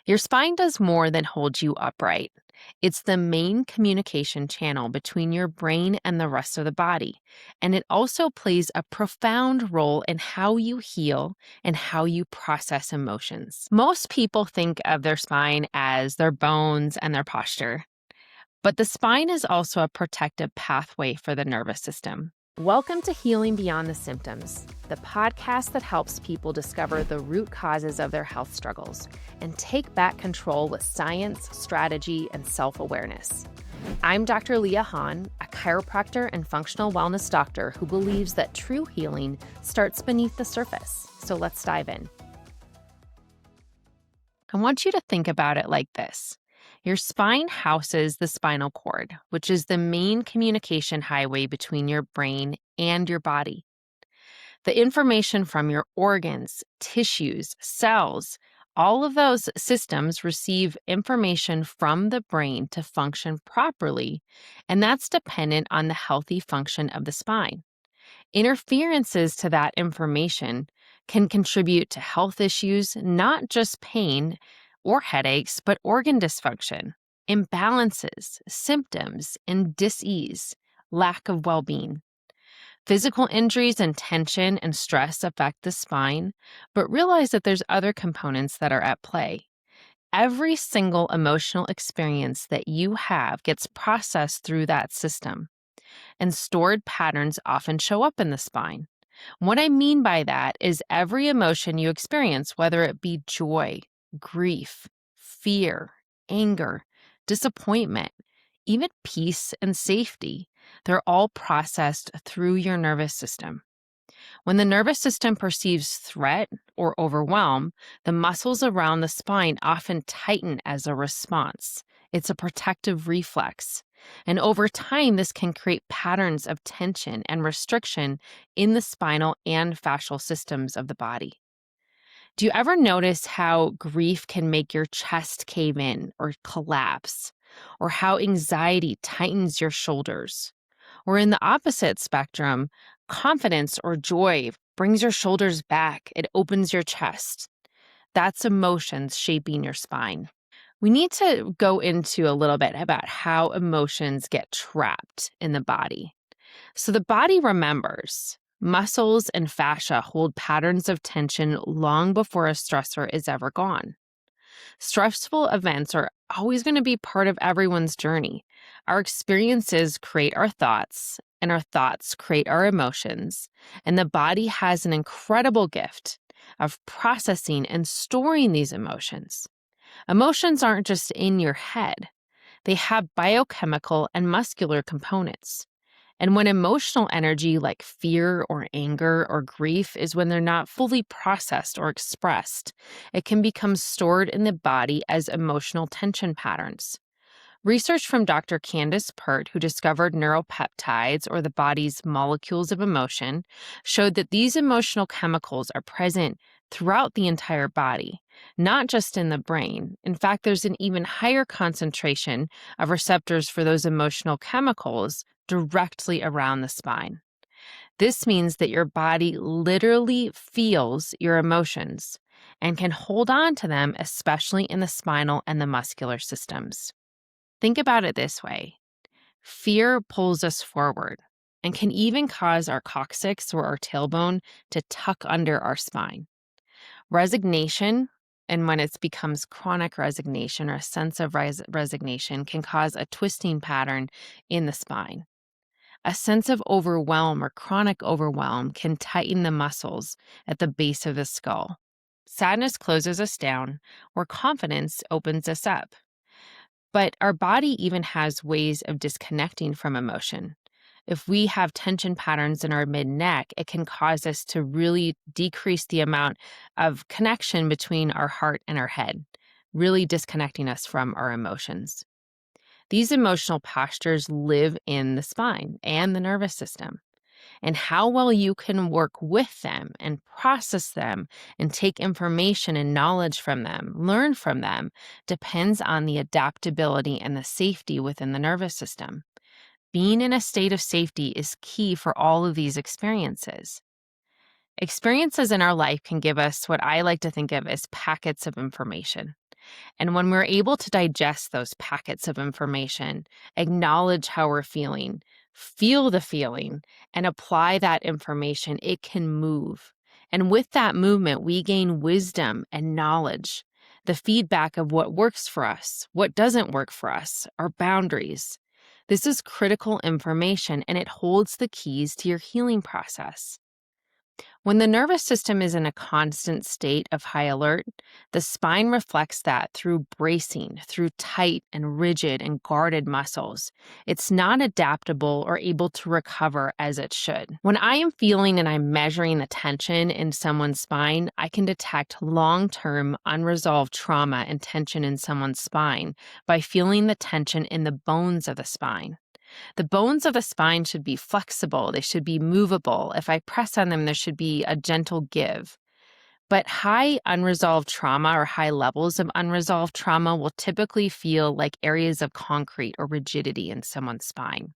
Your spine does more than hold you upright. It's the main communication channel between your brain and the rest of the body, and it also plays a profound role in how you heal and how you process emotions. Most people think of their spine as their bones and their posture, but the spine is also a protective pathway for the nervous system. Welcome to Healing Beyond the Symptoms, the podcast that helps people discover the root causes of their health struggles and take back control with science, strategy, and self-awareness. I'm Dr. Leah Hahn, a chiropractor and functional wellness doctor who believes that true healing starts beneath the surface. So let's dive in. I want you to think about it like this. Your spine houses the spinal cord, which is the main communication highway between your brain and your body. The information from your organs, tissues, cells, all of those systems receive information from the brain to function properly, and that's dependent on the healthy function of the spine. Interferences to that information can contribute to health issues, not just pain or headaches, but organ dysfunction, imbalances, symptoms, and dis-ease, lack of well-being. Physical injuries and tension and stress affect the spine, but realize that there's other components that are at play. Every single emotional experience that you have gets processed through that system, and stored patterns often show up in the spine. What I mean by that is every emotion you experience, whether it be joy, grief, fear, anger, disappointment, even peace and safety, they're all processed through your nervous system. When the nervous system perceives threat or overwhelm, the muscles around the spine often tighten as a response. It's a protective reflex. And over time, this can create patterns of tension and restriction in the spinal and fascial systems of the body. Do you ever notice how grief can make your chest cave in or collapse? Or how anxiety tightens your shoulders? Or in the opposite spectrum, confidence or joy brings your shoulders back, it opens your chest. That's emotions shaping your spine. We need to go into a little bit about how emotions get trapped in the body. So the body remembers. Muscles and fascia hold patterns of tension long before a stressor is ever gone. Stressful events are always going to be part of everyone's journey. Our experiences create our thoughts, and our thoughts create our emotions. And the body has an incredible gift of processing and storing these emotions. Emotions aren't just in your head. They have biochemical and muscular components. And when emotional energy like fear or anger or grief is when they're not fully processed or expressed, it can become stored in the body as emotional tension patterns. Research from Dr. Candace Pert, who discovered neuropeptides, or the body's molecules of emotion, showed that these emotional chemicals are present throughout the entire body, not just in the brain. In fact, there's an even higher concentration of receptors for those emotional chemicals directly around the spine. This means that your body literally feels your emotions and can hold on to them, especially in the spinal and the muscular systems. Think about it this way. Fear pulls us forward and can even cause our coccyx or our tailbone to tuck under our spine. Resignation, and when it becomes chronic resignation or a sense of resignation, can cause a twisting pattern in the spine. A sense of overwhelm or chronic overwhelm can tighten the muscles at the base of the skull. Sadness closes us down, where confidence opens us up. But our body even has ways of disconnecting from emotion. If we have tension patterns in our mid-neck, it can cause us to really decrease the amount of connection between our heart and our head, really disconnecting us from our emotions. These emotional postures live in the spine and the nervous system. And how well you can work with them and process them and take information and knowledge from them, learn from them, depends on the adaptability and the safety within the nervous system. Being in a state of safety is key for all of these experiences. Experiences in our life can give us what I like to think of as packets of information. And when we're able to digest those packets of information, acknowledge how we're feeling, feel the feeling, and apply that information, it can move. And with that movement, we gain wisdom and knowledge, the feedback of what works for us, what doesn't work for us, our boundaries. This is critical information, and it holds the keys to your healing process. When the nervous system is in a constant state of high alert, the spine reflects that through bracing, through tight and rigid and guarded muscles. It's not adaptable or able to recover as it should. When I am feeling and I'm measuring the tension in someone's spine, I can detect long-term unresolved trauma and tension in someone's spine by feeling the tension in the bones of the spine. The bones of the spine should be flexible. They should be movable. If I press on them, there should be a gentle give. But high unresolved trauma or high levels of unresolved trauma will typically feel like areas of concrete or rigidity in someone's spine.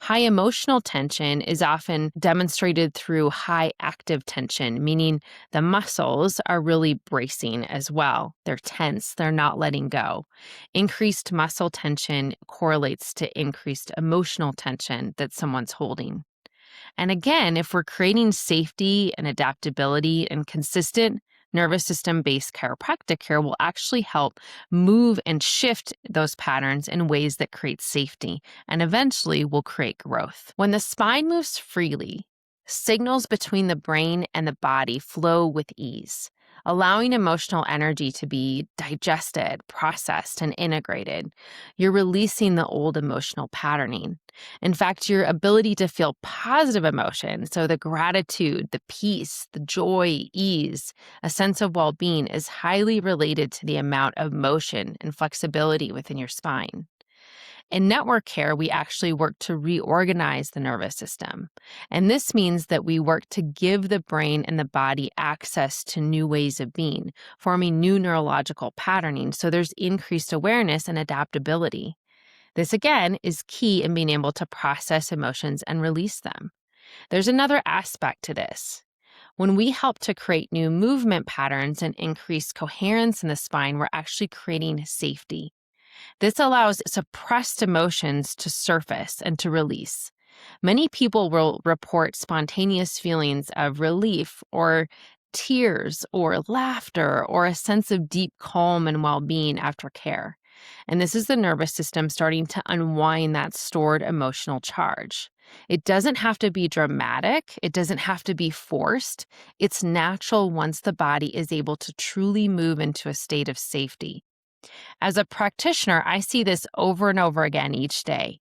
High emotional tension is often demonstrated through high active tension, meaning the muscles are really bracing as well. They're tense, they're not letting go. Increased muscle tension correlates to increased emotional tension that someone's holding. And again, if we're creating safety and adaptability and consistent nervous system based chiropractic care will actually help move and shift those patterns in ways that create safety and eventually will create growth. When the spine moves freely, signals between the brain and the body flow with ease, allowing emotional energy to be digested, processed, and integrated. You're releasing the old emotional patterning. In fact, your ability to feel positive emotions, so the gratitude, the peace, the joy, ease, a sense of well-being is highly related to the amount of motion and flexibility within your spine. In network care, we actually work to reorganize the nervous system. And this means that we work to give the brain and the body access to new ways of being, forming new neurological patterning. So there's increased awareness and adaptability. This, again, is key in being able to process emotions and release them. There's another aspect to this. When we help to create new movement patterns and increase coherence in the spine, we're actually creating safety. This allows suppressed emotions to surface and to release. Many people will report spontaneous feelings of relief or tears or laughter or a sense of deep calm and well-being after care. And this is the nervous system starting to unwind that stored emotional charge. It doesn't have to be dramatic. It doesn't have to be forced. It's natural once the body is able to truly move into a state of safety. As a practitioner, I see this over and over again each day.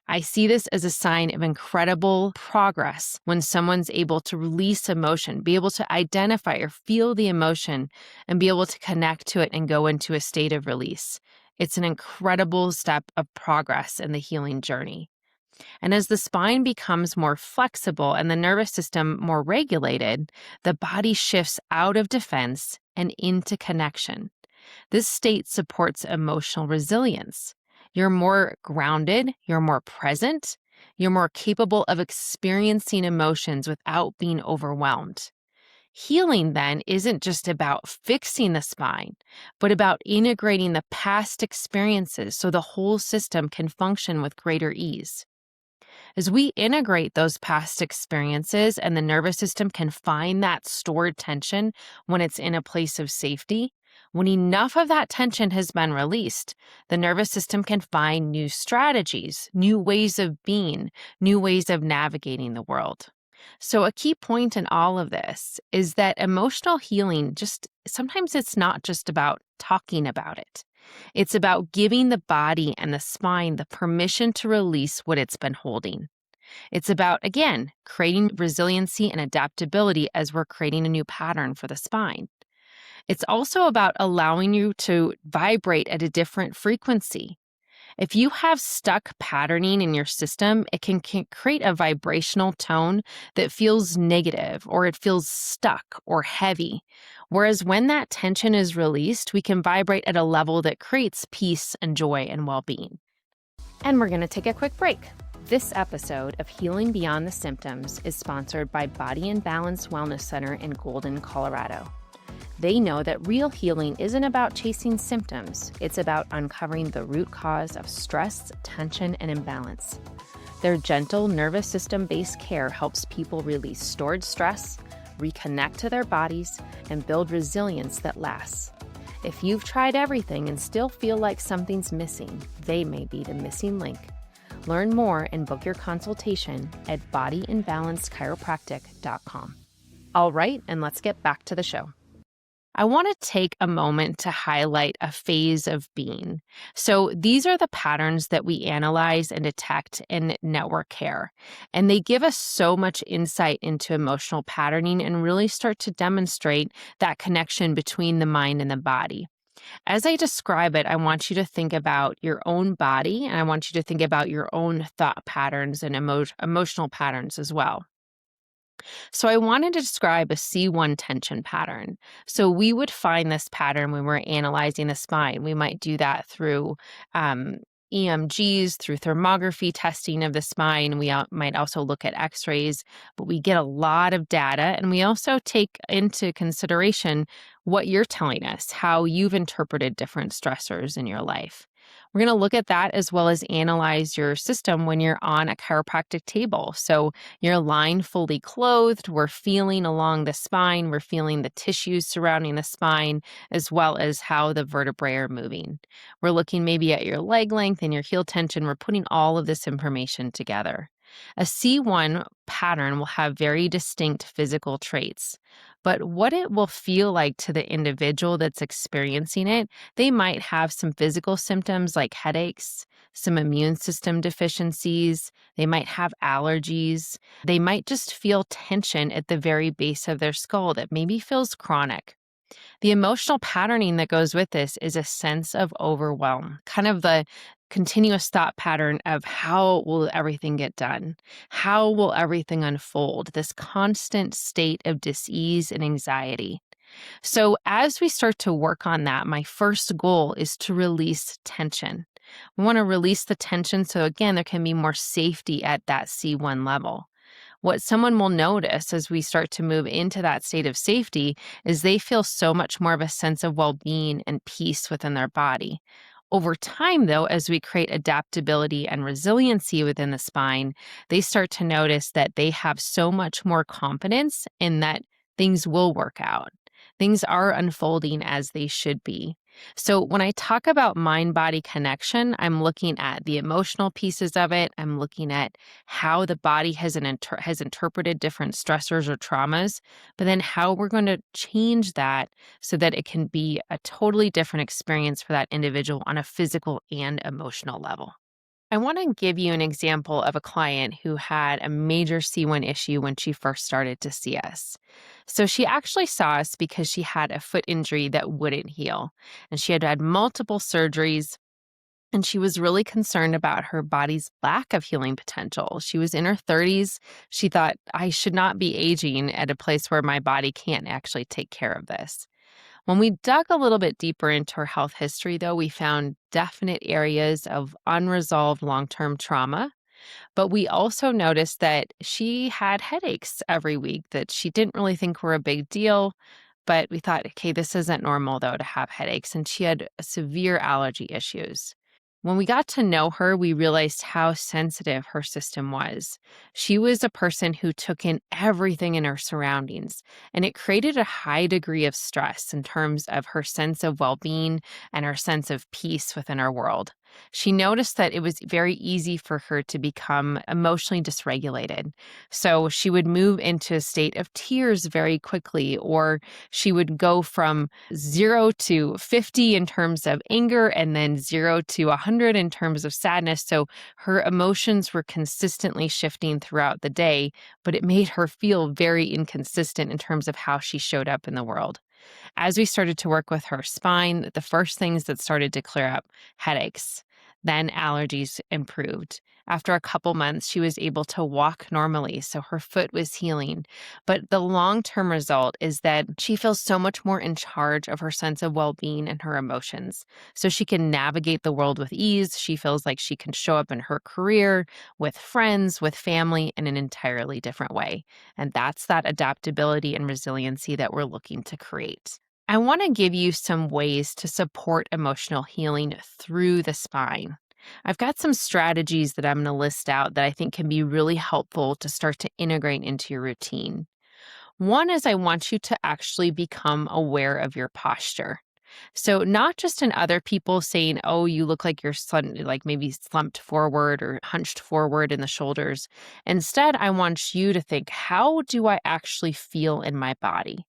I see this as a sign of incredible progress when someone's able to release emotion, be able to identify or feel the emotion, and be able to connect to it and go into a state of release. It's an incredible step of progress in the healing journey. And as the spine becomes more flexible and the nervous system more regulated, the body shifts out of defense and into connection. This state supports emotional resilience. You're more grounded, you're more present, you're more capable of experiencing emotions without being overwhelmed. Healing then isn't just about fixing the spine, but about integrating the past experiences so the whole system can function with greater ease. As we integrate those past experiences and the nervous system can find that stored tension when it's in a place of safety, when enough of that tension has been released, the nervous system can find new strategies, new ways of being, new ways of navigating the world. So a key point in all of this is that emotional healing sometimes it's not just about talking about it. It's about giving the body and the spine the permission to release what it's been holding. It's about, again, creating resiliency and adaptability as we're creating a new pattern for the spine. It's also about allowing you to vibrate at a different frequency. If you have stuck patterning in your system, it can create a vibrational tone that feels negative or it feels stuck or heavy. Whereas when that tension is released, we can vibrate at a level that creates peace and joy and well-being. And we're going to take a quick break. This episode of Healing Beyond the Symptoms is sponsored by Body and Balance Wellness Center in Golden, Colorado. They know that real healing isn't about chasing symptoms, it's about uncovering the root cause of stress, tension, and imbalance. Their gentle nervous system based care helps people release stored stress, reconnect to their bodies, and build resilience that lasts. If you've tried everything and still feel like something's missing, they may be the missing link. Learn more and book your consultation at bodyandbalancechiropractic.com. All right, and let's get back to the show. I want to take a moment to highlight a phase of being. So these are the patterns that we analyze and detect in network care. And they give us so much insight into emotional patterning and really start to demonstrate that connection between the mind and the body. As I describe it, I want you to think about your own body, and I want you to think about your own thought patterns and emotional patterns as well. So I wanted to describe a C1 tension pattern. So we would find this pattern when we're analyzing the spine. We might do that through um, EMGs, through thermography testing of the spine. We might also look at x-rays, but we get a lot of data. And we also take into consideration what you're telling us, how you've interpreted different stressors in your life. We're going to look at that as well as analyze your system when you're on a chiropractic table. So you're lying fully clothed. We're feeling along the spine. We're feeling the tissues surrounding the spine, as well as how the vertebrae are moving. We're looking maybe at your leg length and your heel tension. We're putting all of this information together. A C1 pattern will have very distinct physical traits, but what it will feel like to the individual that's experiencing it, they might have some physical symptoms like headaches, some immune system deficiencies, they might have allergies, they might just feel tension at the very base of their skull that maybe feels chronic. The emotional patterning that goes with this is a sense of overwhelm, kind of the continuous thought pattern of how will everything get done? How will everything unfold? This constant state of dis-ease and anxiety. So, as we start to work on that, my first goal is to release tension. We want to release the tension so, again, there can be more safety at that C1 level. What someone will notice as we start to move into that state of safety is they feel so much more of a sense of well-being and peace within their body. Over time, though, as we create adaptability and resiliency within the spine, they start to notice that they have so much more confidence in that things will work out. Things are unfolding as they should be. So when I talk about mind-body connection, I'm looking at the emotional pieces of it. I'm looking at how the body has interpreted different stressors or traumas, but then how we're going to change that so that it can be a totally different experience for that individual on a physical and emotional level. I want to give you an example of a client who had a major C1 issue when she first started to see us. So she actually saw us because she had a foot injury that wouldn't heal, and she had had multiple surgeries. And she was really concerned about her body's lack of healing potential. She was in her 30s. She thought, I should not be aging at a place where my body can't actually take care of this. When we dug a little bit deeper into her health history, though, we found definite areas of unresolved long-term trauma. But we also noticed that she had headaches every week that she didn't really think were a big deal. But we thought, okay, this isn't normal, though, to have headaches. And she had severe allergy issues. When we got to know her, we realized how sensitive her system was. She was a person who took in everything in her surroundings, and it created a high degree of stress in terms of her sense of well-being and her sense of peace within our world. She noticed that it was very easy for her to become emotionally dysregulated. So she would move into a state of tears very quickly, or she would go from 0 to 50 in terms of anger and then 0 to 100 in terms of sadness. So her emotions were consistently shifting throughout the day, but it made her feel very inconsistent in terms of how she showed up in the world. As we started to work with her spine, the first things that started to clear up, headaches, then allergies improved. After a couple months, she was able to walk normally, so her foot was healing. But the long-term result is that she feels so much more in charge of her sense of well-being and her emotions. So she can navigate the world with ease. She feels like she can show up in her career, with friends, with family in an entirely different way. And that's that adaptability and resiliency that we're looking to create. I want to give you some ways to support emotional healing through the spine. I've got some strategies that I'm going to list out that I think can be really helpful to start to integrate into your routine. One is I want you to actually become aware of your posture. So, not just in other people saying, oh, you look like you're like maybe slumped forward or hunched forward in the shoulders. Instead, I want you to think, how do I actually feel in my body?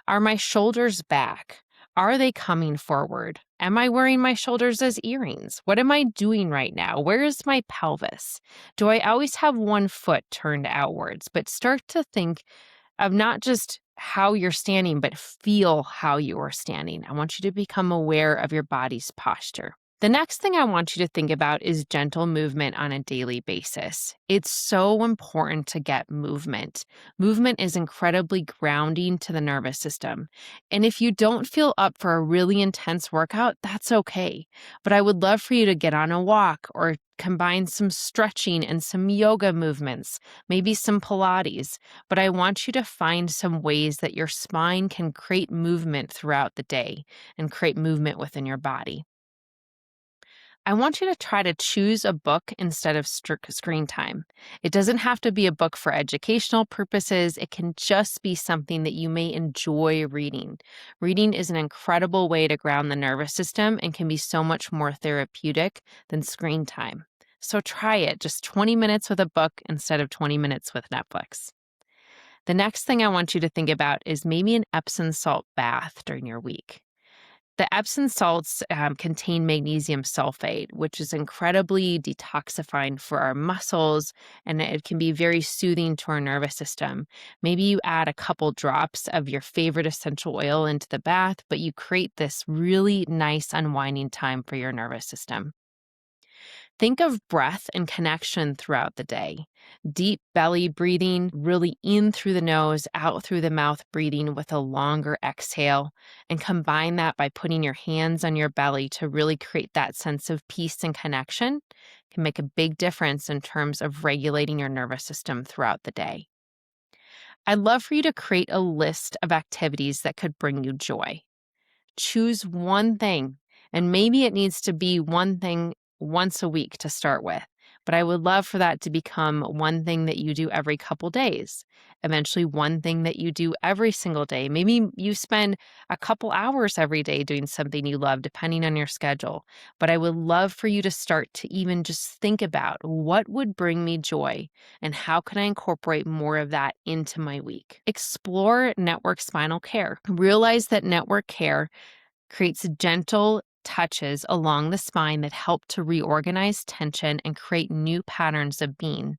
Are my shoulders back? Are they coming forward? Am I wearing my shoulders as earrings? What am I doing right now? Where is my pelvis? Do I always have one foot turned outwards? But start to think of not just how you're standing, but feel how you are standing. I want you to become aware of your body's posture. The next thing I want you to think about is gentle movement on a daily basis. It's so important to get movement. Movement is incredibly grounding to the nervous system. And if you don't feel up for a really intense workout, that's okay. But I would love for you to get on a walk or combine some stretching and some yoga movements, maybe some Pilates. But I want you to find some ways that your spine can create movement throughout the day and create movement within your body. I want you to try to choose a book instead of strict screen time. It doesn't have to be a book for educational purposes. It can just be something that you may enjoy reading. Reading is an incredible way to ground the nervous system and can be so much more therapeutic than screen time. So try it, just 20 minutes with a book instead of 20 minutes with Netflix. The next thing I want you to think about is maybe an Epsom salt bath during your week. The Epsom salts contain magnesium sulfate, which is incredibly detoxifying for our muscles, and it can be very soothing to our nervous system. Maybe you add a couple drops of your favorite essential oil into the bath, but you create this really nice unwinding time for your nervous system. Think of breath and connection throughout the day. Deep belly breathing, really in through the nose, out through the mouth breathing with a longer exhale. And combine that by putting your hands on your belly to really create that sense of peace and connection. Can make a big difference in terms of regulating your nervous system throughout the day. I'd love for you to create a list of activities that could bring you joy. Choose one thing, and maybe it needs to be one thing once a week to start with. But I would love for that to become one thing that you do every couple days, eventually one thing that you do every single day. Maybe you spend a couple hours every day doing something you love, depending on your schedule. But I would love for you to start to even just think about what would bring me joy and how can I incorporate more of that into my week. Explore network spinal care. Realize that network care creates gentle touches along the spine that help to reorganize tension and create new patterns of being,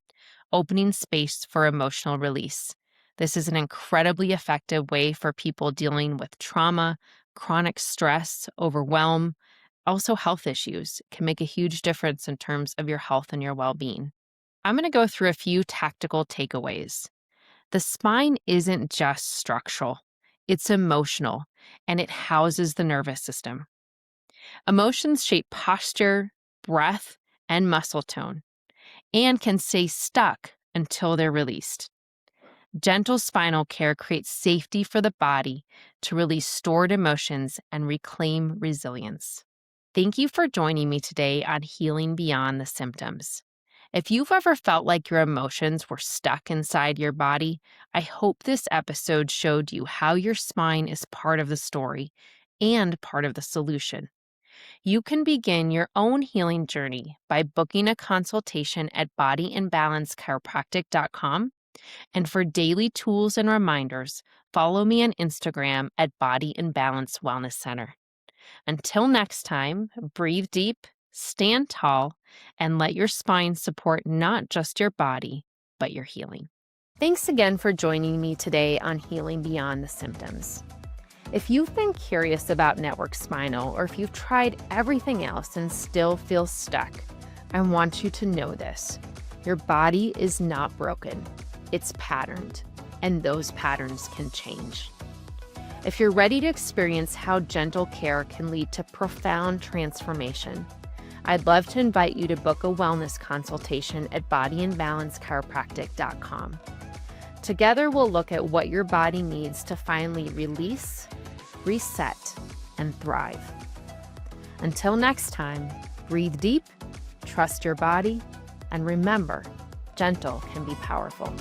opening space for emotional release. This is an incredibly effective way for people dealing with trauma, chronic stress, overwhelm, also health issues. It can make a huge difference in terms of your health and your well-being. I'm going to go through a few tactical takeaways. The spine isn't just structural, it's emotional, and it houses the nervous system. Emotions shape posture, breath, and muscle tone, and can stay stuck until they're released. Gentle spinal care creates safety for the body to release stored emotions and reclaim resilience. Thank you for joining me today on Healing Beyond the Symptoms. If you've ever felt like your emotions were stuck inside your body, I hope this episode showed you how your spine is part of the story and part of the solution. You can begin your own healing journey by booking a consultation at bodyandbalancechiropractic.com. And for daily tools and reminders, follow me on Instagram at Body and Balance Wellness Center. Until next time, breathe deep, stand tall, and let your spine support not just your body, but your healing. Thanks again for joining me today on Healing Beyond the Symptoms. If you've been curious about Network Spinal, or if you've tried everything else and still feel stuck, I want you to know this. Your body is not broken. It's patterned, and those patterns can change. If you're ready to experience how gentle care can lead to profound transformation, I'd love to invite you to book a wellness consultation at bodyandbalancechiropractic.com. Together, we'll look at what your body needs to finally release, reset, and thrive. Until next time, breathe deep, trust your body, and remember, gentle can be powerful.